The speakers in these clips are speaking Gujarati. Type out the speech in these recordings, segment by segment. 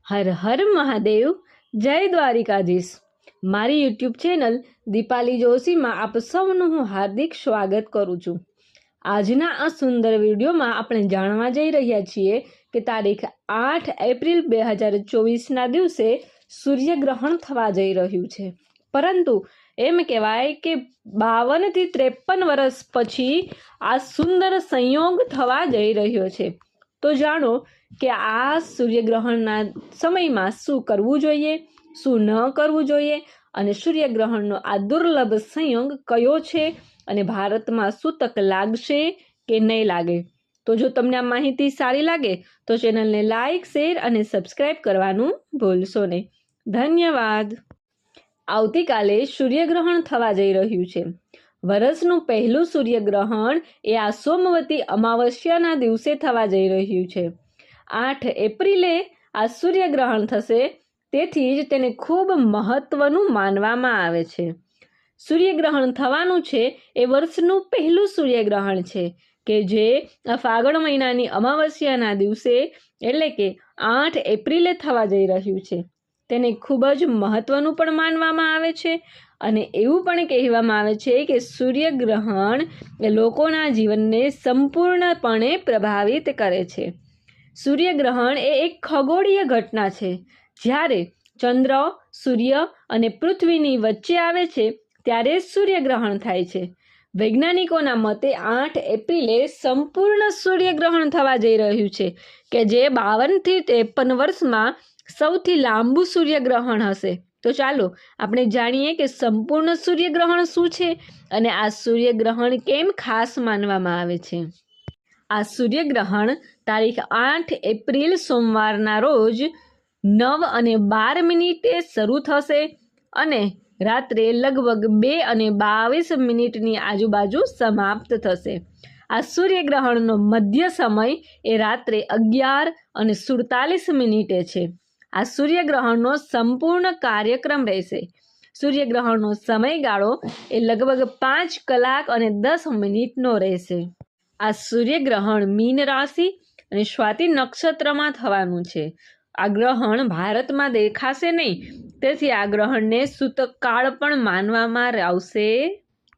હર હર મહાદેવ, જય દ્વારિકાધીશ। મારી યુટ્યુબ ચેનલ દીપાલી જોશીમાં આપ સૌનું હું હાર્દિક સ્વાગત કરું છું। આજના આ સુંદર વિડીયોમાં આપણે જાણવા જઈ રહ્યા છીએ કે તારીખ 8 એપ્રિલ 2024ના દિવસે સૂર્યગ્રહણ થવા જઈ રહ્યું છે। પરંતુ એમ કહેવાય કે 52 થી 53 વર્ષ પછી આ સુંદર સંયોગ થવા જઈ રહ્યો છે। તો જાણો કે આ સૂર્યગ્રહણના સમયમાં શું કરવું જોઈએ, શું ન કરવું જોઈએ અને સૂર્યગ્રહણનો આ દુર્લભ સંયોગ કયો છે અને ભારતમાં સૂતક લાગશે કે નહીં લાગે। તો જો તમને આ માહિતી સારી લાગે તો ચેનલને લાઈક, શેર અને સબસ્ક્રાઈબ કરવાનું ભૂલશો નહીં। ધન્યવાદ। આવતીકાલે સૂર્યગ્રહણ થવા જઈ રહ્યું છે। વર્ષનું પહેલું સૂર્યગ્રહણ એ આ સોમવતી અમાવસ્યાના દિવસે થવા જઈ રહ્યું છે। 8 એપ્રિલે આ સૂર્યગ્રહણ થશે, તેથી જ તેને ખૂબ મહત્વનું માનવામાં આવે છે। સૂર્યગ્રહણ થવાનું છે એ વર્ષનું પહેલું સૂર્યગ્રહણ છે કે જે આ ફાગણ મહિનાની અમાવસ્યાના દિવસે એટલે કે 8 એપ્રિલે થવા જઈ રહ્યું છે। તેને ખૂબ જ મહત્વનું પણ માનવામાં આવે છે અને એવું પણ કહેવામાં આવે છે કે સૂર્યગ્રહણ એ લોકોના જીવનને સંપૂર્ણપણે પ્રભાવિત કરે છે। સૂર્યગ્રહણ એ એક ખગોળીય ઘટના છે। જ્યારે ચંદ્ર, સૂર્ય અને પૃથ્વીની વચ્ચે આવે છે ત્યારે સૂર્યગ્રહણ થાય છે। વૈજ્ઞાનિકોના મતે 8 એપ્રિલે સંપૂર્ણ સૂર્યગ્રહણ થવા જઈ રહ્યું છે કે જે 52 થી 53 વર્ષમાં સૌથી લાંબુ સૂર્યગ્રહણ હશે। તો ચાલો આપણે જાણીએ કે સંપૂર્ણ સૂર્યગ્રહણ શું છે અને આ સૂર્યગ્રહણ કેમ ખાસ માનવામાં આવે છે। આ સૂર્યગ્રહણ તારીખ 8 એપ્રિલ સોમવારના રોજ 9:12 શરૂ થશે અને રાત્રે લગભગ 2:22 આજુબાજુ સમાપ્ત થશે। આ સૂર્યગ્રહણનો મધ્ય સમય એ રાત્રે 11:47 છે। આ સૂર્યગ્રહણનો સંપૂર્ણ કાર્યક્રમ રહેશે। સૂર્યગ્રહણનો સમયગાળો એ લગભગ 5 કલાક અને 10 મિનિટનો રહેશે। આ સૂર્યગ્રહણ મીન રાશિ અને સ્વાતિ નક્ષત્રમાં થવાનું છે। આ ગ્રહણ ભારતમાં દેખાશે નહીં, તેથી આ ગ્રહણને સૂતક કાળ પણ માનવામાં આવશે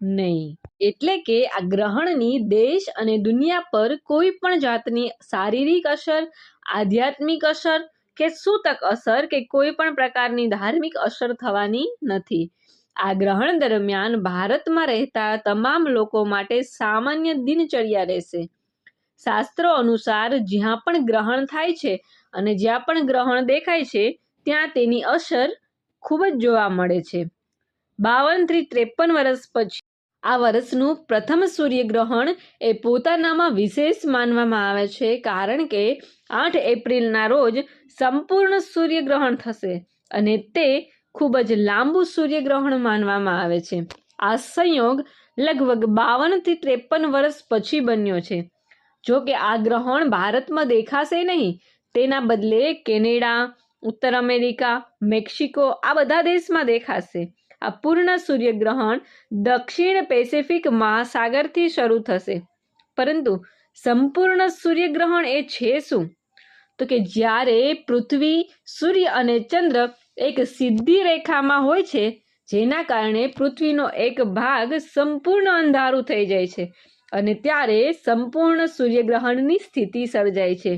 નહીં। એટલે કે આ ગ્રહણની દેશ અને દુનિયા પર કોઈ પણ જાતની શારીરિક અસર, આધ્યાત્મિક અસર કે સૂતક અસર કે કોઈ પણ પ્રકારની ધાર્મિક અસર થવાની નથી। આ ગ્રહણ દરમિયાન ભારતમાં રહેતા તમામ લોકો માટે સામાન્ય દિનચર્યા રહેશે। શાસ્ત્રો અનુસાર જ્યાં પણ ગ્રહણ થાય છે અને જ્યાં પણ ગ્રહણ દેખાય છે ત્યાં તેની અસર ખૂબ જ જોવા મળે છે। 52 થી 53 વર્ષ પછી આ વર્ષનું પ્રથમ સૂર્યગ્રહણ એ પોતાનામાં વિશેષ માનવામાં આવે છે, કારણ કે 8 એપ્રિલના રોજ સંપૂર્ણ સૂર્યગ્રહણ થશે અને તે ખૂબ જ લાંબુ સૂર્યગ્રહણ માનવામાં આવે છે। આ સંયોગ લગભગ 52 થી 53 વર્ષ પછી બન્યો છે। જો કે આ ગ્રહણ ભારતમાં દેખાશે નહીં, તેના બદલે કેનેડા, ઉત્તર અમેરિકા, મેક્સિકો આ બધા દેશમાં દેખાશે। આ પૂર્ણ સૂર્યગ્રહણ દક્ષિણ પેસિફિક મહાસાગરથી શરૂ થશે। પરંતુ સંપૂર્ણ સૂર્યગ્રહણ એ છે શું? તો કે જ્યારે પૃથ્વી, સૂર્ય અને ચંદ્ર એક સીધી રેખામાં હોય છે, જેના કારણે પૃથ્વીનો એક ભાગ સંપૂર્ણ અંધારું થઈ જાય છે અને ત્યારે સંપૂર્ણ સૂર્યગ્રહણની સ્થિતિ સર્જાય છે।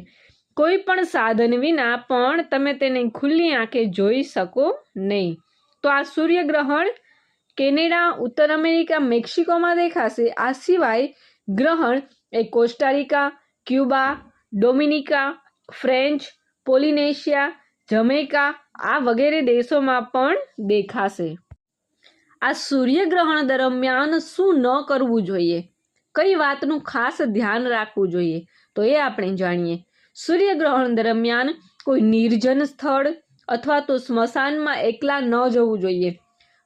કોઈ પણ સાધન વિના પણ તમે તેને ખુલ્લી આંખે જોઈ શકો નહીં। તો આ સૂર્યગ્રહણ કેનેડા, ઉત્તર અમેરિકા, મેક્સિકોમાં દેખાશે। આ સિવાય ગ્રહણ એ Costa Rica, Cuba, Dominica, French પોલિનેશિયા, Jamaica આ વગેરે દેશોમાં પણ દેખાશે। આ સૂર્યગ્રહણ દરમિયાન શું ન કરવું જોઈએ, કઈ વાતનું ખાસ ધ્યાન રાખવું જોઈએ, તો એ આપણે જાણીએ। સૂર્યગ્રહણ દરમિયાન કોઈ નિર્જન સ્થળ અથવા તો સ્મશાનમાં એકલા ન જવું જોઈએ।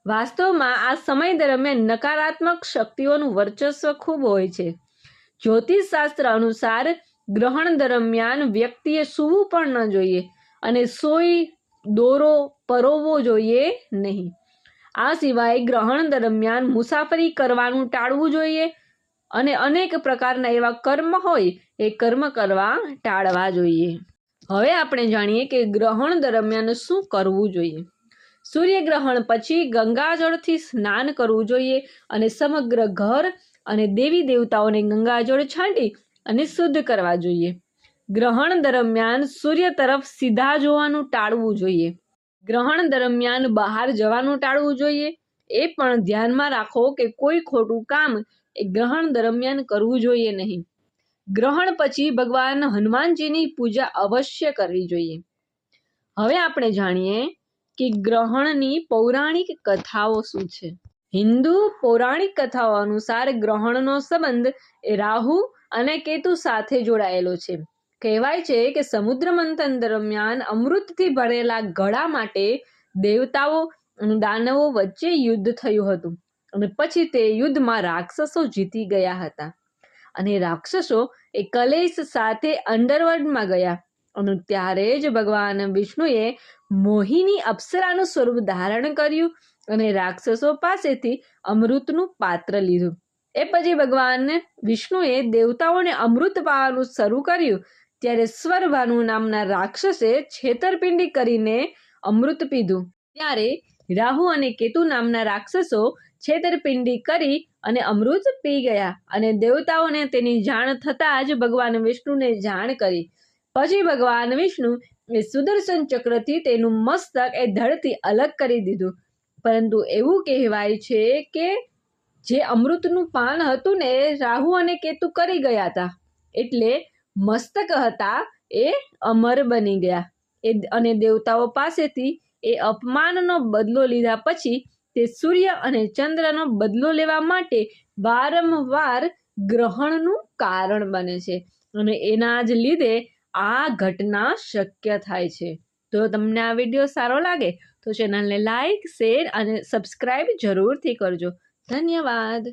વાસ્તવમાં આ સમય દરમિયાન નકારાત્મક શક્તિઓનું વર્ચસ્વ ખૂબ હોય છે। જ્યોતિષ શાસ્ત્ર અનુસાર ગ્રહણ દરમિયાન વ્યક્તિએ સૂવું પણ ન જોઈએ અને સોય, દોરો પરોવવો જોઈએ નહીં। આ સિવાય ગ્રહણ દરમિયાન મુસાફરી કરવાનું ટાળવું જોઈએ અને અનેક પ્રકારના એવા કર્મ હોય એ કર્મ કરવા ટાળવા જોઈએ। હવે આપણે જાણીએ કે ગ્રહણ દરમિયાન શું કરવું જોઈએ. સૂર્યગ્રહણ પછી ગંગાજળથી સ્નાન કરવું જોઈએ અને સમગ્ર ઘર અને દેવી દેવતાઓને ગંગાજળ છાંટી અને શુદ્ધ કરવા જોઈએ. ગ્રહણ દરમિયાન સૂર્ય તરફ સીધા જોવાનું ટાળવું જોઈએ. ગ્રહણ દરમિયાન બહાર જવાનું ટાળવું જોઈએ. એ પણ ધ્યાનમાં રાખો કે કોઈ ખોટું કામ એ ગ્રહણ દરમિયાન કરવું જોઈએ નહીં. ગ્રહણ પછી ભગવાન હનુમાનજીની પૂજા અવશ્ય કરવી જોઈએ. હવે આપણે જાણીએ કે ગ્રહણની પૌરાણિક કથાઓ શું છે. હિન્દુ પૌરાણિક કથાઓ અનુસાર ગ્રહણનો સંબંધ એ રાહુ અને કેતુ સાથે જોડાયેલો છે. કહેવાય છે કે સમુદ્ર મંથન દરમિયાન અમૃતથી ભરેલા ઘડા માટે દેવતાઓ અને દાનવો વચ્ચે યુદ્ધ થયું હતું અને પછી તે યુદ્ધમાં રાક્ષસો જીતી ગયા હતા અને રાક્ષસો એ કલેશ સાથે અંડરવર્લ્ડમાં ગયા અને ત્યારે જ ભગવાન વિષ્ણુએ મોહિની અપ્સરાનું સ્વરૂપ ધારણ કર્યું અને રાક્ષસો પાસેથી અમૃતનું પાત્ર લીધું. એ પછી ભગવાન વિષ્ણુએ દેવતાઓને અમૃત પાવાનું શરૂ કર્યું. ત્યારે સ્વરભાનુ નામના રાક્ષસે છેતરપિંડી કરીને અમૃત પીધું. ત્યારે રાહુ અને કેતુ નામના રાક્ષસો છેતરપિંડી કરી અને અમૃત પી ગયા અને દેવતાઓને તેની જાણ થતાં જ ભગવાન વિષ્ણુને જાણ કરી. પછી ભગવાન વિષ્ણુ એ સુદર્શન ચક્રથી તેનું મસ્તક એ ધડથી અલગ કરી દીધું. પરંતુ એવું કહેવાય છે કે જે અમૃતનું પાન હતું ને રાહુ અને કેતુ કરી ગયા હતા, એટલે મસ્તક હતા એ અમર બની ગયા અને દેવતાઓ પાસેથી એ અપમાનનો બદલો લીધા પછી તે સૂર્ય અને ચંદ્રનો બદલો લેવા માટે વારંવાર ગ્રહણનું કારણ બને છે અને એના જ લીધે આ ઘટના શક્ય થાય છે. તો તમને આ વિડીયો સારો લાગે તો ચેનલને લાઈક, શેર અને સબસ્ક્રાઈબ જરૂરથી કરજો. ધન્યવાદ.